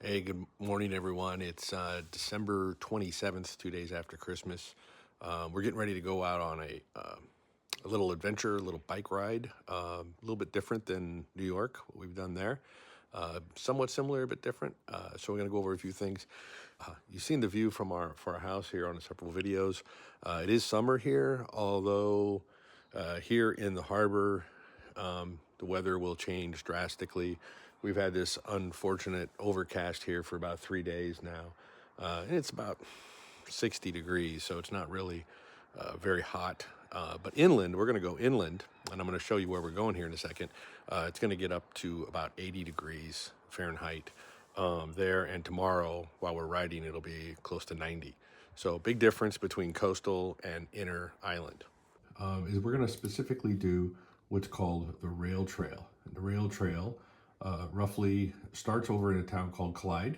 Hey, good morning, everyone. It's December 27th, 2 days after Christmas. We're getting ready to go out on a little adventure, a little bike ride, a little bit different than New York, what we've done there. Somewhat similar, but different. So we're going to go over a few things. You've seen the view from our house here on several videos. It is summer here, although here in the harbor, the weather will change drastically. We've had this unfortunate overcast here for about 3 days now. And it's about 60 degrees, so it's not really very hot. But inland, we're going to go inland, and I'm going to show you where we're going here in a second. It's going to get up to about 80 degrees Fahrenheit there, and tomorrow, while we're riding, it'll be close to 90. So big difference between coastal and inner island. Is we're going to specifically do what's called the rail trail. And the rail trail roughly starts over in a town called Clyde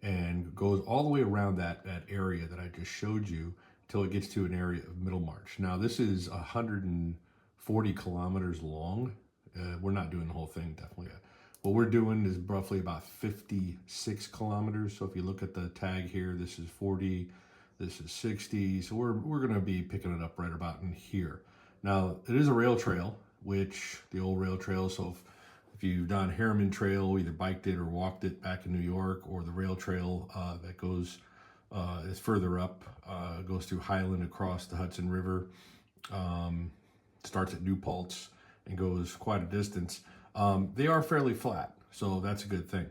and goes all the way around that area that I just showed you till it gets to an area of Middlemarch. Now this is 140 kilometers long. We're not doing the whole thing, definitely. What we're doing is roughly about 56 kilometers. So if you look at the tag here, this is 40, this is 60. So we're gonna be picking it up right about in here. Now it is a rail trail, which the old rail trail, so if you've done Harriman Trail, either biked it or walked it back in New York, or the rail trail that goes is further up, goes through Highland across the Hudson River, starts at New Paltz and goes quite a distance. They are fairly flat, so that's a good thing.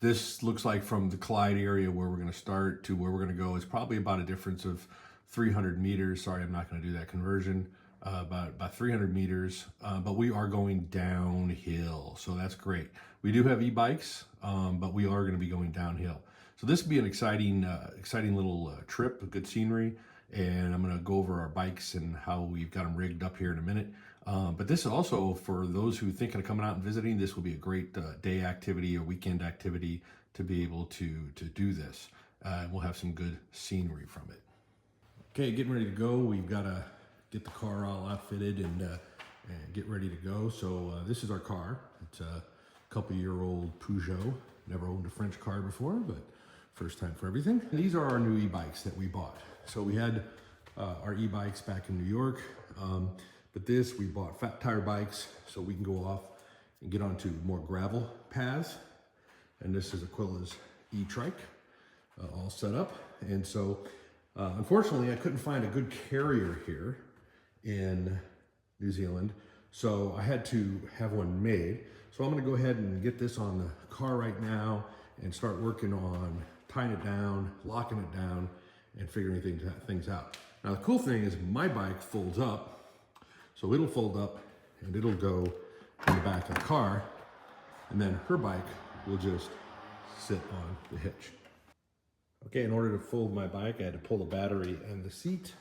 This looks like from the Clyde area where we're going to start to where we're going to go is probably about a difference of 300 meters. Sorry, I'm not going to do that conversion. About 300 meters, but we are going downhill, so that's great. We do have e-bikes, but we are going to be going downhill. So this will be an exciting little trip, a good scenery, and I'm going to go over our bikes and how we've got them rigged up here in a minute. But this is also, for those who think of coming out and visiting, this will be a great day activity or weekend activity to be able to do this. We'll have some good scenery from it. Okay, getting ready to go. We've got to get the car all outfitted and get ready to go. So this is our car. It's a couple-year-old Peugeot. Never owned a French car before, but first time for everything. These are our new e-bikes that we bought. So we had our e-bikes back in New York, but this, we bought fat tire bikes so we can go off and get onto more gravel paths. And this is Aquila's e-trike, all set up. And so unfortunately, I couldn't find a good carrier here in New Zealand, so I had to have one made. So I'm going to go ahead and get this on the car right now and start working on tying it down, locking it down, and figuring things out. Now the cool thing is my bike folds up, so it'll fold up and it'll go in the back of the car, and then her bike will just sit on the hitch. Okay, in order to fold my bike, I had to pull the battery and the seat,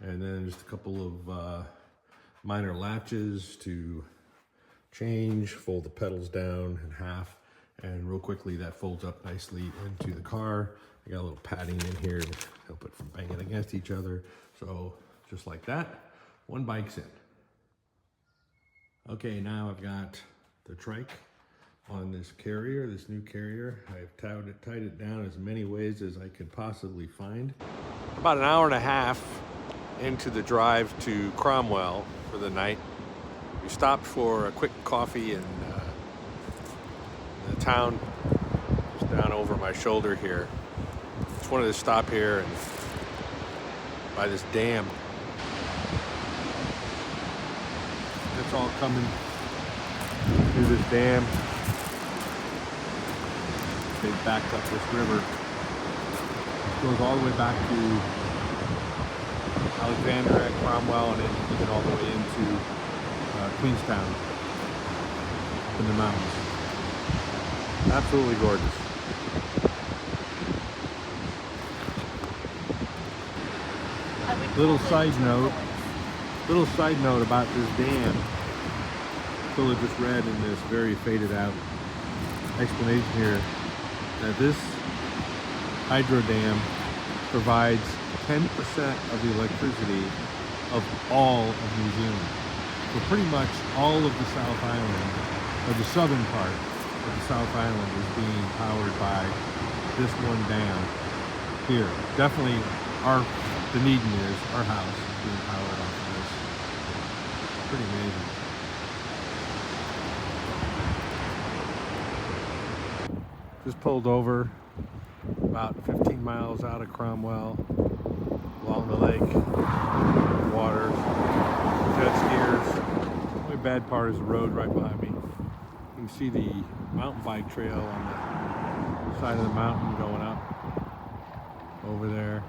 and then just a couple of minor latches to change, fold the pedals down in half, and real quickly that folds up nicely into the car. I got a little padding in here to help it from banging against each other. So just like that, one bike's in. Okay, now I've got the trike on this carrier, this new carrier. I've tied it down as many ways as I could possibly find. About an hour and a half into the drive to Cromwell for the night. We stopped for a quick coffee in the town just down over my shoulder here. Just wanted to stop here and by this dam. It's all coming through this dam. They backed up this river. It goes all the way back to Alexandria, Cromwell, and then even all the way into Queenstown in the mountains. Absolutely gorgeous. Little side note about this dam. Philip just read in this very faded out explanation here that this hydro dam provides 10% of the electricity of all of New Zealand. So pretty much all of the South Island, or the southern part, of the South Island is being powered by this one dam here. Definitely Dunedin is, our house is being powered off of this. Pretty amazing. Just pulled over about 15 miles out of Cromwell, along the lake, water, jet skiers. The only bad part is the road right behind me. You can see the mountain bike trail on the side of the mountain going up over there.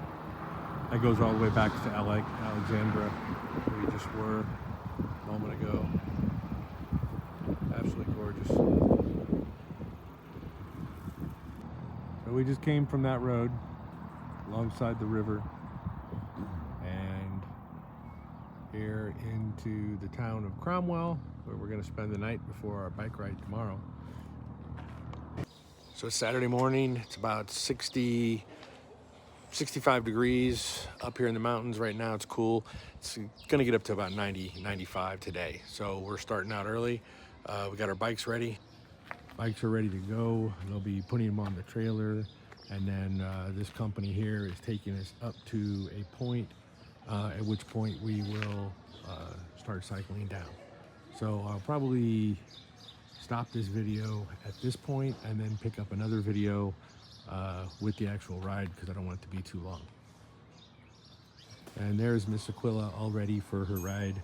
That goes all the way back to Alexandra, where we just were a moment ago. Absolutely gorgeous. So we just came from that road alongside the river and here into the town of Cromwell, where we're going to spend the night before our bike ride tomorrow. So it's Saturday morning. It's about 65 degrees up here in the mountains right now. It's cool. It's going to get up to about 90, 95 today. So we're starting out early. We got our bikes ready. Bikes are ready to go. They'll be putting them on the trailer, and then this company here is taking us up to a point, at which point we will start cycling down. So I'll probably stop this video at this point and then pick up another video with the actual ride, because I don't want it to be too long. And there's Miss Aquila all ready for her ride,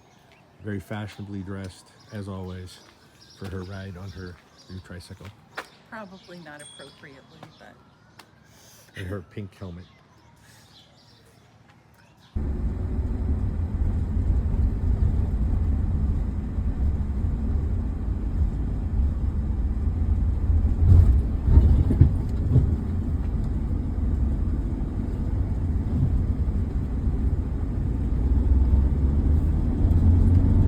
very fashionably dressed as always for her ride on her new tricycle. Probably not appropriately, but... And her pink helmet.